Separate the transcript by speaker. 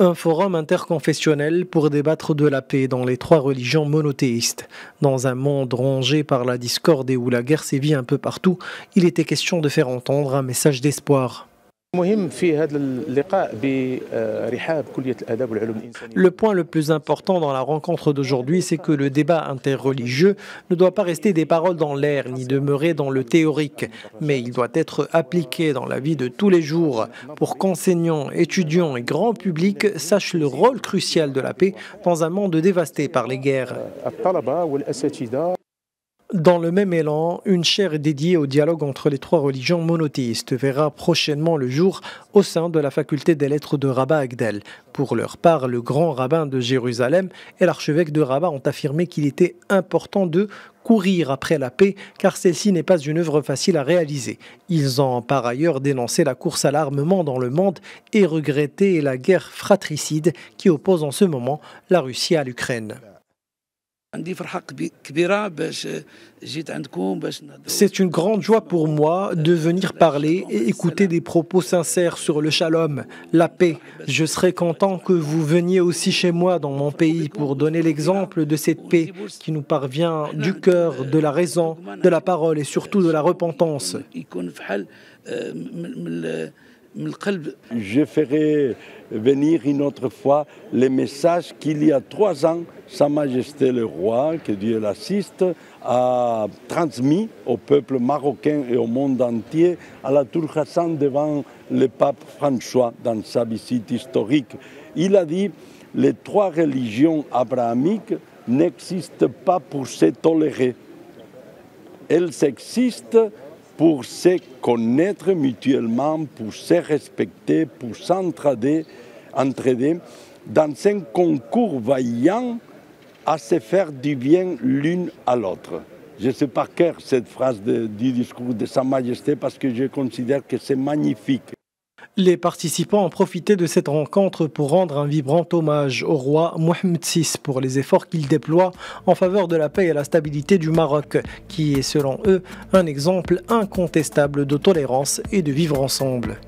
Speaker 1: Un forum interconfessionnel pour débattre de la paix dans les trois religions monothéistes. Dans un monde rongé par la discorde et où la guerre sévit un peu partout, il était question de faire entendre un message d'espoir. Le point le plus important dans la rencontre d'aujourd'hui, c'est que le débat interreligieux ne doit pas rester des paroles dans l'air ni demeurer dans le théorique, mais il doit être appliqué dans la vie de tous les jours pour qu'enseignants, étudiants et grand public sachent le rôle crucial de la paix dans un monde dévasté par les guerres. Dans le même élan, une chaire dédiée au dialogue entre les trois religions monothéistes verra prochainement le jour au sein de la faculté des lettres de Rabat Agdel. Pour leur part, le grand rabbin de Jérusalem et l'archevêque de Rabat ont affirmé qu'il était important de courir après la paix, car celle-ci n'est pas une œuvre facile à réaliser. Ils ont par ailleurs dénoncé la course à l'armement dans le monde et regretté la guerre fratricide qui oppose en ce moment la Russie à l'Ukraine. C'est une grande joie pour moi de venir parler et écouter des propos sincères sur le shalom, la paix. Je serais content que vous veniez aussi chez moi dans mon pays pour donner l'exemple de cette paix qui nous parvient du cœur, de la raison, de la parole et surtout de la repentance.
Speaker 2: Je ferai venir une autre fois les messages qu'il y a 3 ans, Sa Majesté le Roi, que Dieu l'assiste, a transmis au peuple marocain et au monde entier à la Tour Hassan devant le pape François dans sa visite historique. Il a dit « Les 3 religions abrahamiques n'existent pas pour se tolérer. Elles existent pour se connaître mutuellement, pour se respecter, pour s'entraider dans un concours vaillant à se faire du bien l'une à l'autre. » Je sais par cœur cette phrase du discours de Sa Majesté parce que je considère que c'est magnifique.
Speaker 1: Les participants ont profité de cette rencontre pour rendre un vibrant hommage au roi Mohammed VI pour les efforts qu'il déploie en faveur de la paix et la stabilité du Maroc, qui est selon eux un exemple incontestable de tolérance et de vivre ensemble.